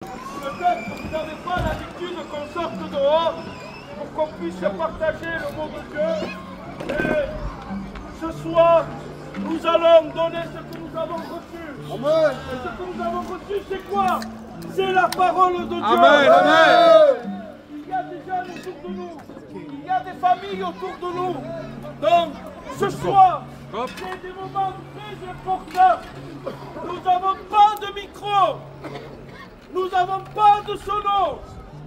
Peut-être que vous n'avez pas l'habitude qu'on sorte dehors pour qu'on puisse partager le mot de Dieu. Mais ce soir, nous allons donner ce que nous avons reçu. Amen. Et ce que nous avons reçu, c'est quoi? C'est la parole de Dieu. Amen. Amen. Il y a des jeunes autour de nous. Il y a des familles autour de nous. Donc, ce soir, c'est des moments très importants. Nous n'avons pas de micro. Nous n'avons pas de solo,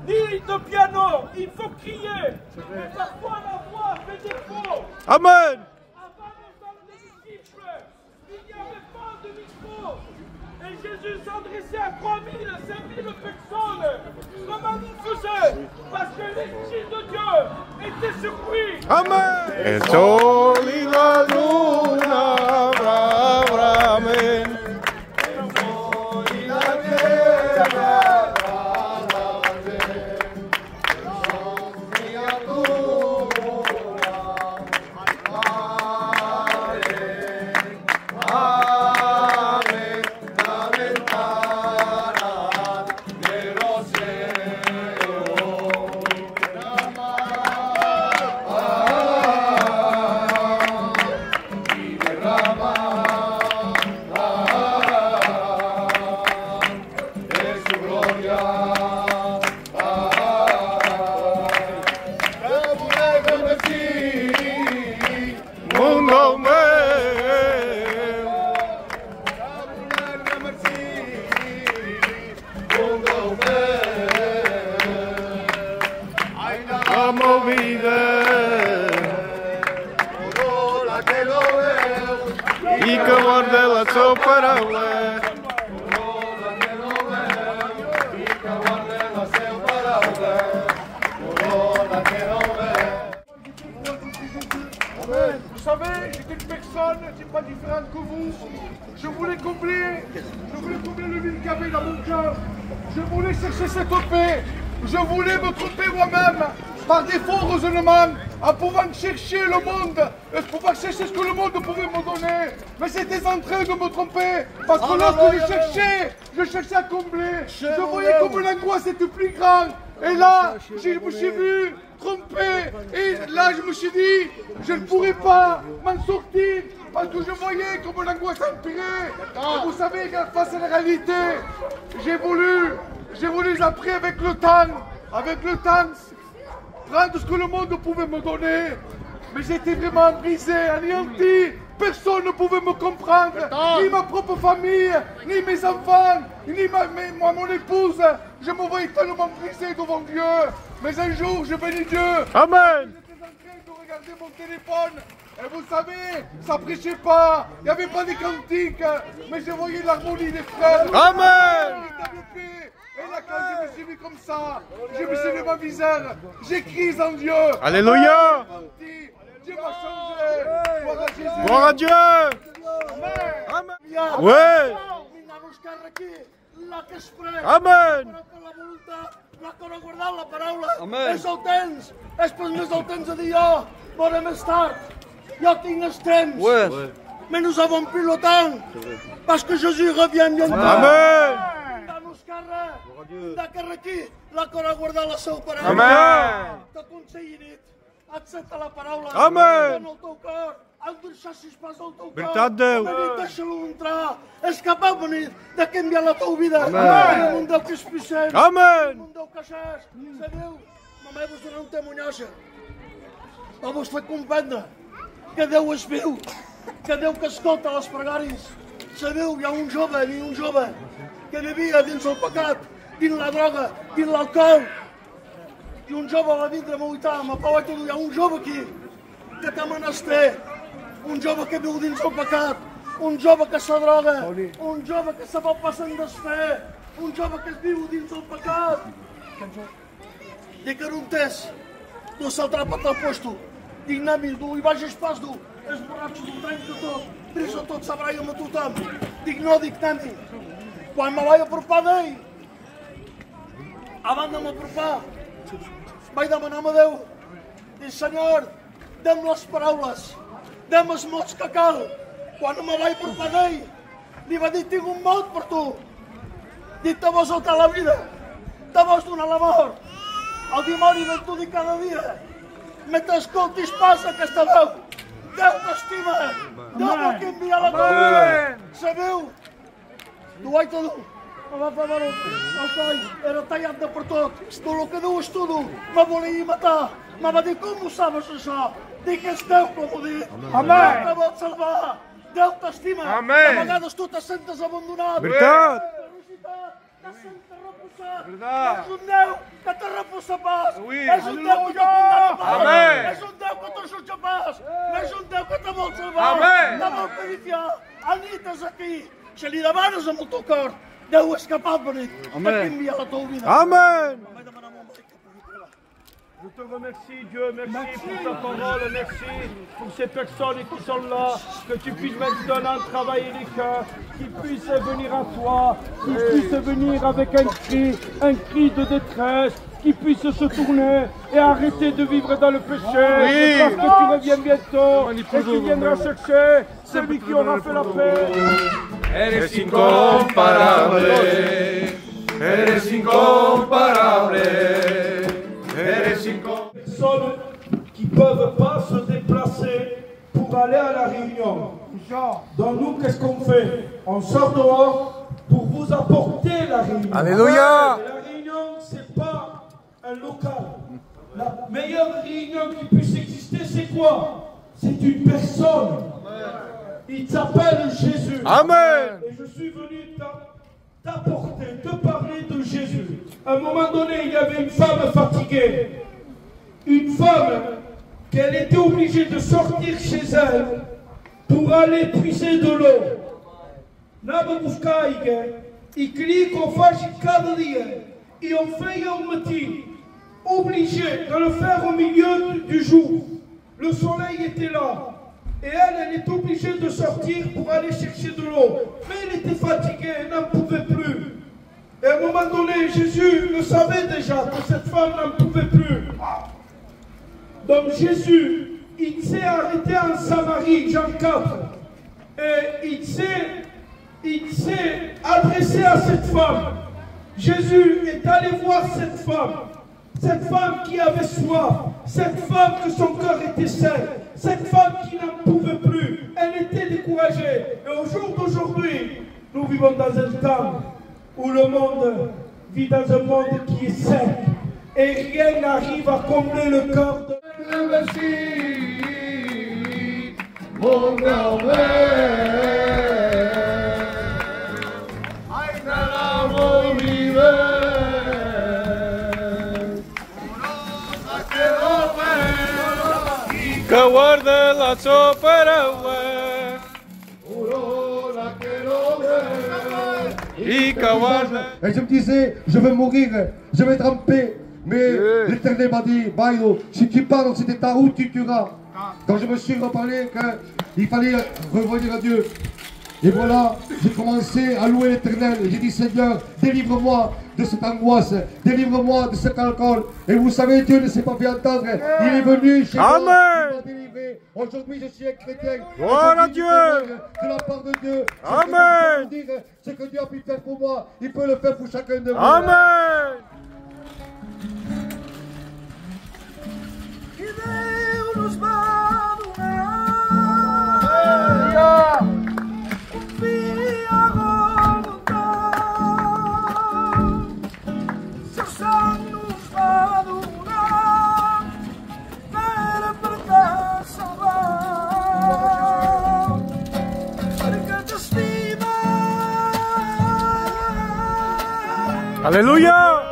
ni de piano. Il faut crier. Mais parfois la voix fait défaut. Amen. Avant le temps des disciples, il n'y avait pas de micro. Et Jésus s'adressait à 3000, 5000 personnes. Comment il faisait? Parce que l'Esprit de Dieu était sur lui. Amen. El sol y la luna bramen. Y que guarde la sua paraula. Vous savez, j'étais une personne, c'est pas différente que vous. Je voulais combler le vide qu'il y avait dans mon cœur. Je voulais chercher cette paix. Je voulais me tromper moi-même, par des faux raisonnements, en pouvant chercher le monde, pouvoir chercher ce que le monde pouvait me donner. Mais j'étais en train de me tromper, parce que lorsque je cherchais à combler, je voyais comme l'angoisse était plus grande. Et là, je me suis vu tromper, et là je me suis dit, je ne pourrais pas m'en sortir, parce que je voyais comme l'angoisse empirait. Et vous savez, face à la réalité, j'ai voulu après avec le temps, prendre ce que le monde pouvait me donner. Mais j'étais vraiment brisé, anéanti. Personne ne pouvait me comprendre, ni ma propre famille, ni mes enfants, ni moi, mon épouse. Je me voyais tellement brisé devant Dieu. Mais un jour, je bénis Dieu. Amen. J'étais en train de regarder mon téléphone. Et vous savez, ça prêchait pas. Il n'y avait pas de cantiques. Mais je voyais l'harmonie des frères. Amen. Et là, quand je me suis vu comme ça, je me suis vu ma visage. J'ai crié en Dieu. Alléluia. Dieu m'a changé. Gloire à Jésus. Gloire à Dieu. Amen. Ouais. Amen. Amen. És el temps, és el temps de dir jo, però més tard, jo tinc el temps, mais nous avons plus le temps, parce que Jésus revient bientôt. Amen. De carrer aquí, la cor a guardar la seva paraula. Amen. T'aconselli nit, accepta la paraula. Amen. Dona el teu cor, el deixar pas el teu cor. Veritat, Déu. Deixa-lo entrar. És capaç de canviar la teva vida. En un Déu que és picent. Amen. Un Déu que és. Sabeu? Mamà vos donarà un temonatge. Va vos fer comprendre que Déu és viu, que Déu que escolta les pregàries. Sabeu, hi ha un jove que vivia dins el pecat, dins la droga, dins l'alcohol. I un jove va vindre a m'aguitar, ma pau hi ha un jove aquí que té menester, un jove que viu dins el pecat, un jove que se droga, un jove que se va passant d'esfer, un jove que viu dins el pecat. Dic que aruntés, tu saltarà per tal puesto, dic anem-hi, tu hi vagis pas, tu, és borratxo, tu trenca tot, brisa tot, s'abraia amb tothom. Dic no, dic anem-hi. Quan me vaig apropar d'ell, abans de m'apropar, vaig demanar a Déu, dic, Senyor, dem les paraules, dem els mots que cal. Quan me vaig apropar d'ell, li va dir, tinc un mot per tu. Dic, te vols saltar la vida, te vols donar la mort. El dimoni ven t'ho dir cada dia. Mentre escoltis passa aquesta veu. Déu t'estima. Déu vol que envia la teva vida. Sabeu? T'ho haig de dur. Me va fer mal el coll, era tallat de per tot. Tot el que dius tu, me volia matar. Me va dir, com ho sabes això? Dic, és Déu com ho dic. Déu te vol salvar. Déu t'estima. A vegades tu te sentes abandonat. Veritat. Te sentes reposat. És un Déu que te reposa pas. És un Déu que te condena pas. És un Déu que te jutja pas. És un Déu que te vol salvar. Te vol purificar. Anites aquí. Si li demanes amb el teu cor, Déu és capaç de canviar la teva vida. Amen. Je te remercie, Dieu, merci pour ta parole, merci pour ces personnes qui sont là, que tu puisses maintenant travailler les cœurs, qu'ils puissent venir à toi, qu'ils puissent venir avec un cri de détresse, qu'ils puissent se tourner et arrêter de vivre dans le péché, parce que tu reviens bientôt et tu viendras chercher celui qui aura fait la paix. Eres incomparable, eres incomparable. Personnes qui ne peuvent pas se déplacer pour aller à la réunion. Donc nous, qu'est-ce qu'on fait? On sort dehors pour vous apporter la réunion. Alléluia. La réunion, ce n'est pas un local. La meilleure réunion qui puisse exister, c'est quoi? C'est une personne. Il s'appelle Jésus. Amen. Et je suis venu t'apporter, te parler de Jésus. À un moment donné, il y avait une femme fatiguée. Une femme qu'elle était obligée de sortir chez elle pour aller puiser de l'eau. Et on fait un métier obligé de le faire au milieu du jour. Le soleil était là. Et elle est obligée de sortir pour aller chercher de l'eau. Mais elle était fatiguée, elle n'en pouvait plus. Et à un moment donné, Jésus le savait déjà que cette femme n'en pouvait plus. Donc Jésus, il s'est arrêté en Samarie, Jean 4. Et il s'est adressé à cette femme. Jésus est allé voir cette femme qui avait soif, cette femme que son cœur était sec, cette femme qui n'en pouvait plus, elle était découragée. Et au jour d'aujourd'hui, nous vivons dans un temps où le monde vit dans un monde qui est sec et rien n'arrive à combler le cœur de Que guarda la sua paraula et que guarda. Et je me disais, je vais mourir, je vais être en paix. Mais l'Éternel m'a dit, Baïdo, si tu pars dans cet état, où tu tueras? Quand je me suis reparlé qu'il fallait revenir à Dieu. Et voilà, j'ai commencé à louer l'Éternel. J'ai dit, Seigneur, délivre-moi de cette angoisse, délivre-moi de cet alcool. Et vous savez, Dieu ne s'est pas fait entendre. Il est venu chez moi, il m'a délivré. Aujourd'hui, je suis un chrétien. Gloire à Dieu. De la part de Dieu. Amen. Ce que Dieu a pu faire pour moi, il peut le faire pour chacun de vous. Amen. Alléluia.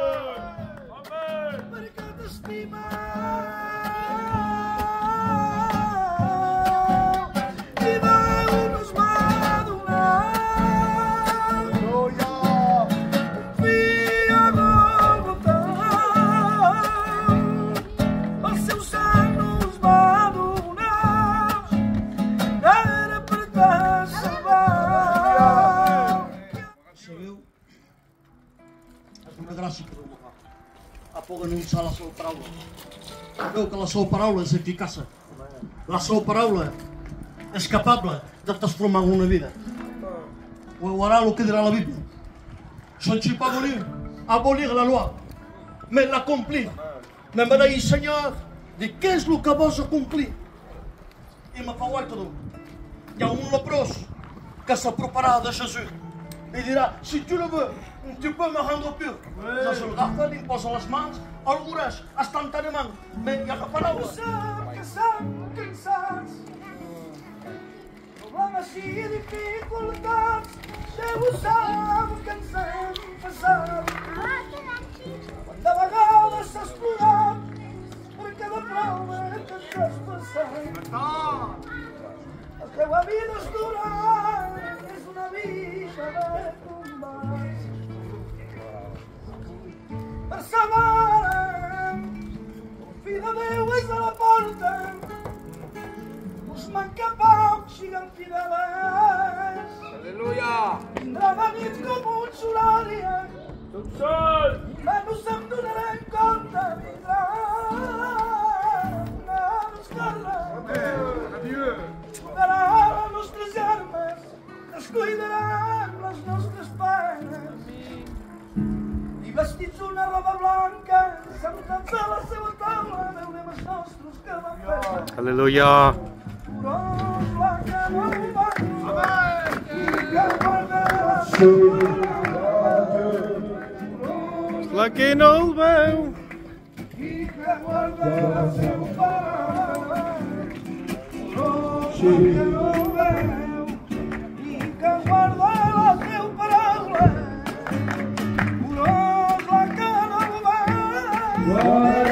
A poc anunciar la seva paraula. Sabeu que la seva paraula és eficaç. La seva paraula és capable de transformar una vida. Ho veurà el que dirà la Bíblia. Je ne suis pas venu abolir la loi, mais l'accomplir. Mais me dit, Seigneur, de qu'est-ce que vas accomplir? Il me fait tout. Il y a un lépreux qui s'appropriera de Jésus. Il dira, si tu le veux, tu peux me rendre pur. Je se le garde, il pose les mains, algunes instantanément. Mais il y a la parole. Problemes i dificultats, Déu ho sap que ens hem passat. Quant de vegades s'ha explorat per cada prova que estàs passant. La teva vida és dura, és una vida de combats. Persevera, el fill de Déu és a la porta. Us manca poc, siguem fideles. Aleluia! Vindrà de nit com un solari. Tot sol! Que no se'n donarem compte. Vindrà a buscar-la. Adieu! Tocarà les nostres armes, descuidaran les nostres penes. I vestits una roba blanca, sentats a la seva taula, veurem els nostres que van fer. Aleluia! La que no el veu. I que guarda la seva paraula. La que no el veu. I que guarda la seva paraula. La que no el veu.